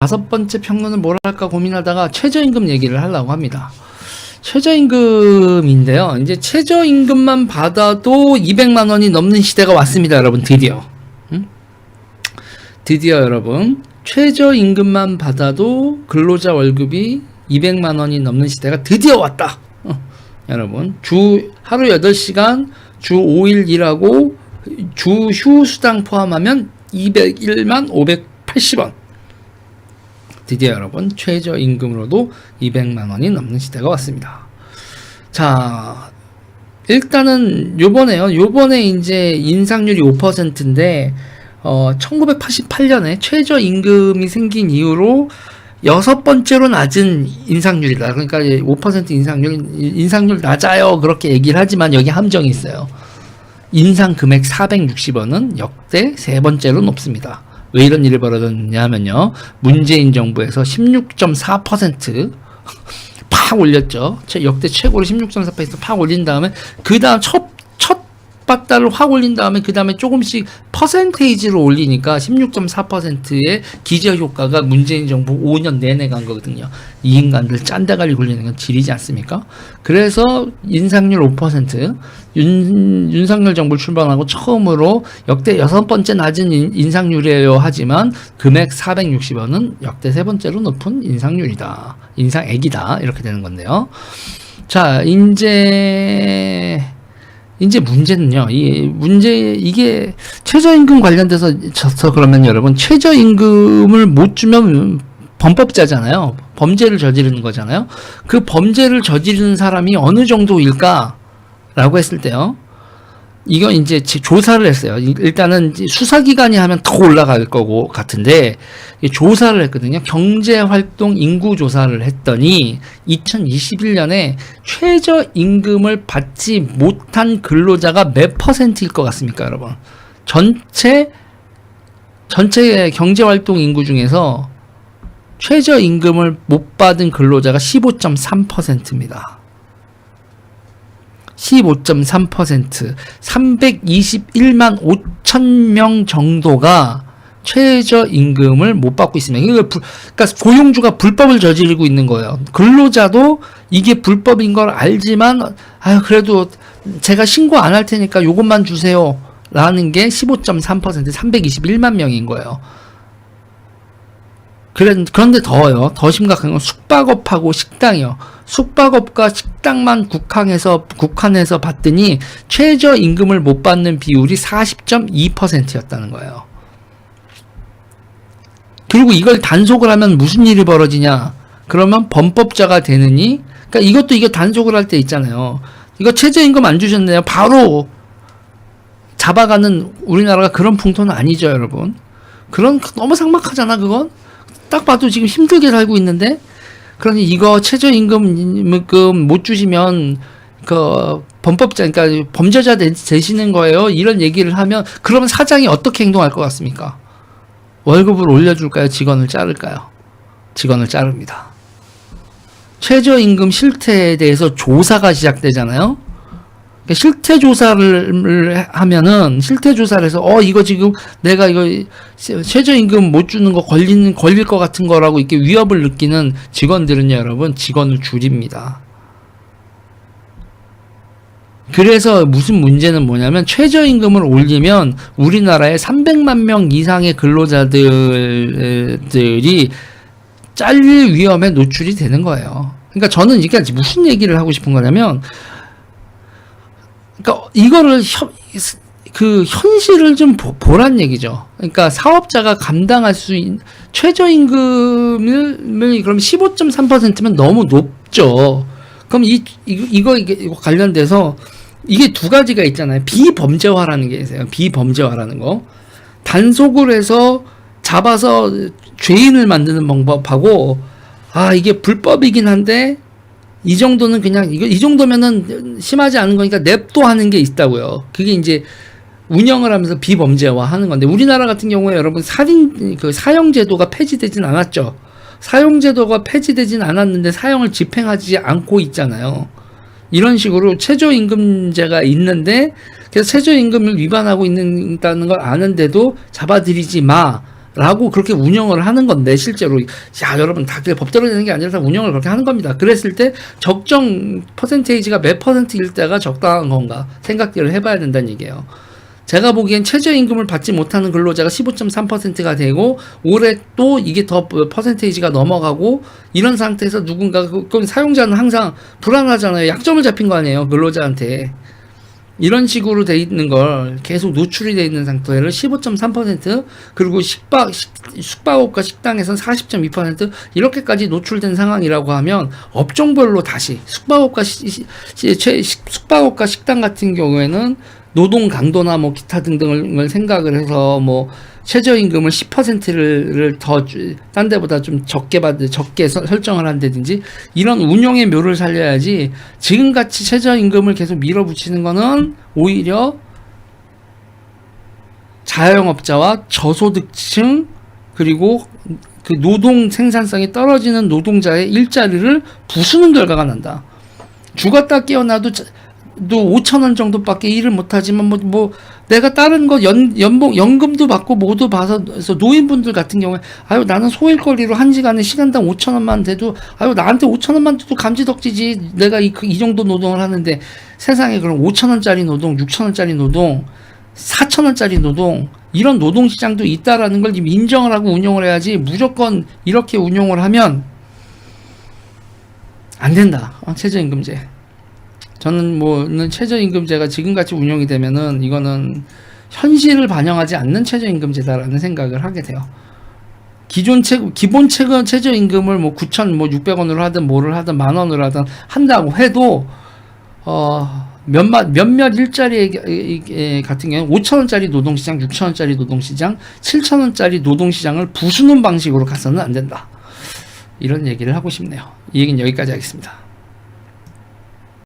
다섯 번째 평론은 뭘 할까 고민하다가 최저임금 얘기를 하려고 합니다. 최저임금인데요. 이제 최저임금만 받아도 200만 원이 넘는 시대가 왔습니다, 여러분. 드디어. 드디어 여러분, 최저임금만 받아도 근로자 월급이 200만 원이 넘는 시대가 드디어 왔다. 여러분, 하루 8시간, 주 5일 일하고 주 휴수당 포함하면 201만 580원. 드디어 여러분, 최저임금으로도 200만 원이 넘는 시대가 왔습니다. 자, 일단은 요번에 이제 인상률이 5%인데 1988년에 최저임금이 생긴 이후로 6번째로 낮은 인상률이다. 그러니까 5% 인상률 낮아요. 그렇게 얘기를 하지만 여기 함정이 있어요. 인상 금액 460원은 역대 3번째로 높습니다. 왜 이런 일이 벌어졌냐면요. 문재인 정부에서 16.4% 팍 올렸죠. 역대 최고로 16.4% 팍 올린 다음에 그 다음 첫 바다를 확 올린 다음에 그 다음에 조금씩 퍼센테이지로 올리니까 16.4%의 기저효과가 문재인 정부 5년 내내 간 거거든요. 이 인간들 짠데갈리 굴리는 건 지리지 않습니까? 그래서 인상률 5%, 윤석열 정부를 출범하고 처음으로 역대 6번째 낮은 인상률이에요 하지만 금액 460원은 역대 3번째로 높은 인상률이다. 인상액이다. 이렇게 되는 건데요. 자, 이제 문제는요. 이게 최저임금 관련돼서 그러면 여러분, 최저임금을 못 주면 범법자잖아요. 범죄를 저지르는 거잖아요. 그 범죄를 저지르는 사람이 어느 정도일까라고 했을 때요. 이건 이제 조사를 했어요. 일단은 수사기관이 하면 더 올라갈 거고 같은데 조사를 했거든요. 경제활동 인구 조사를 했더니 2021년에 최저임금을 받지 못한 근로자가 몇 %일 것 같습니까, 여러분? 전체 경제활동 인구 중에서 최저임금을 못 받은 근로자가 15.3%입니다. 15.3%, 321만 5천 명 정도가 최저임금을 못 받고 있습니다. 그러니까 고용주가 불법을 저지르고 있는 거예요. 근로자도 이게 불법인 걸 알지만, 그래도 제가 신고 안 할 테니까 요것만 주세요. 라는 게 15.3%, 321만 명인 거예요. 그런데 더 심각한 건 숙박업하고 식당이요. 숙박업과 식당만 국한해서 봤더니 최저임금을 못 받는 비율이 40.2%였다는 거예요. 그리고 이걸 단속을 하면 무슨 일이 벌어지냐? 그러면 범법자가 되느니, 그러니까 이거 단속을 할 때 있잖아요. 이거 최저임금 안 주셨네요. 바로 잡아가는 우리나라가 그런 풍토는 아니죠, 여러분. 너무 삭막하잖아, 그건. 딱 봐도 지금 힘들게 살고 있는데, 그러니 이거 최저임금 못 주시면 범법자, 그러니까 범죄자 되시는 거예요. 이런 얘기를 하면 그러면 사장이 어떻게 행동할 것 같습니까? 월급을 올려줄까요? 직원을 자를까요? 직원을 자릅니다. 최저임금 실태에 대해서 조사가 시작되잖아요. 실태 조사를 하면은, 실태 조사를 해서, 이거 지금 내가 최저임금 못 주는 거 걸릴 것 같은 거라고 이렇게 위협을 느끼는 직원들은요, 여러분, 직원을 줄입니다. 그래서 무슨 문제는 뭐냐면, 최저임금을 올리면 우리나라에 300만 명 이상의 근로자들이 잘릴 위험에 노출이 되는 거예요. 그러니까 저는 이게 무슨 얘기를 하고 싶은 거냐면, 그러니까 이거를 현실을 좀 보란 얘기죠. 그러니까 사업자가 감당할 수 있는 최저임금을 그럼 15.3%면 너무 높죠. 그럼 이거 관련돼서 이게 두 가지가 있잖아요. 비범죄화라는 게 있어요. 비범죄화라는 거. 단속을 해서 잡아서 죄인을 만드는 방법하고, 이게 불법이긴 한데 이 정도는 그냥 이 정도면은 심하지 않은 거니까 냅도 하는 게 있다고요. 그게 이제 운영을 하면서 비범죄화 하는 건데, 우리나라 같은 경우에 여러분 사형제도가 폐지되진 않았죠. 사형제도가 폐지되진 않았는데 사형을 집행하지 않고 있잖아요. 이런 식으로 최저임금제가 있는데, 그래서 최저임금을 위반하고 있다는 걸 아는데도 잡아들이지 마 라고 그렇게 운영을 하는 건데, 실제로 야 여러분 다 그게 법대로 되는 게 아니라 다 운영을 그렇게 하는 겁니다. 그랬을 때 적정 퍼센테이지가 몇 퍼센트일 때가 적당한 건가 생각을 해봐야 된다는 얘기예요. 제가 보기엔 최저임금을 받지 못하는 근로자가 15.3%가 되고 올해 또 이게 더 퍼센테이지가 넘어가고 이런 상태에서 누군가 그럼 사용자는 항상 불안하잖아요. 약점을 잡힌 거 아니에요, 근로자한테. 이런 식으로 돼 있는 걸 계속 노출이 돼 있는 상태를 15.3% 그리고 숙박업과 식당에서는 40.2% 이렇게까지 노출된 상황이라고 하면 업종별로 다시 숙박업과 식당 같은 경우에는 노동 강도나 뭐 기타 등등을 생각을 해서 뭐 최저임금을 10%를 더 딴 데보다 좀 적게 설정을 한다든지 이런 운용의 묘를 살려야지 지금같이 최저임금을 계속 밀어붙이는 거는 오히려 자영업자와 저소득층 그리고 그 노동 생산성이 떨어지는 노동자의 일자리를 부수는 결과가 난다. 죽었다 깨어나도 5,000원 정도밖에 일을 못하지만 뭐 내가 다른 거 연금도 받고 모두 봐서 노인분들 같은 경우에 아유 나는 소일거리로 한 시간에 시간당 5,000원만 돼도 아유 나한테 5,000원만 돼도 감지덕지지 내가 이 정도 노동을 하는데 세상에 그럼 5,000원짜리 노동, 6,000원짜리 노동, 4,000원짜리 노동 이런 노동시장도 있다라는 걸 인정을 하고 운용을 해야지 무조건 이렇게 운용을 하면 안 된다. 최저임금제. 저는 최저임금제가 지금같이 운영이 되면은 이거는 현실을 반영하지 않는 최저임금제다라는 생각을 하게 돼요. 기본 최저임금을 9,600원으로 하든 뭐를 하든 만 원으로 하든 한다고 해도 몇몇 일자리 같은 경우는 5,000원짜리 노동시장, 6,000원짜리 노동시장, 7,000원짜리 노동시장을 부수는 방식으로 가서는 안 된다. 이런 얘기를 하고 싶네요. 이 얘기는 여기까지 하겠습니다.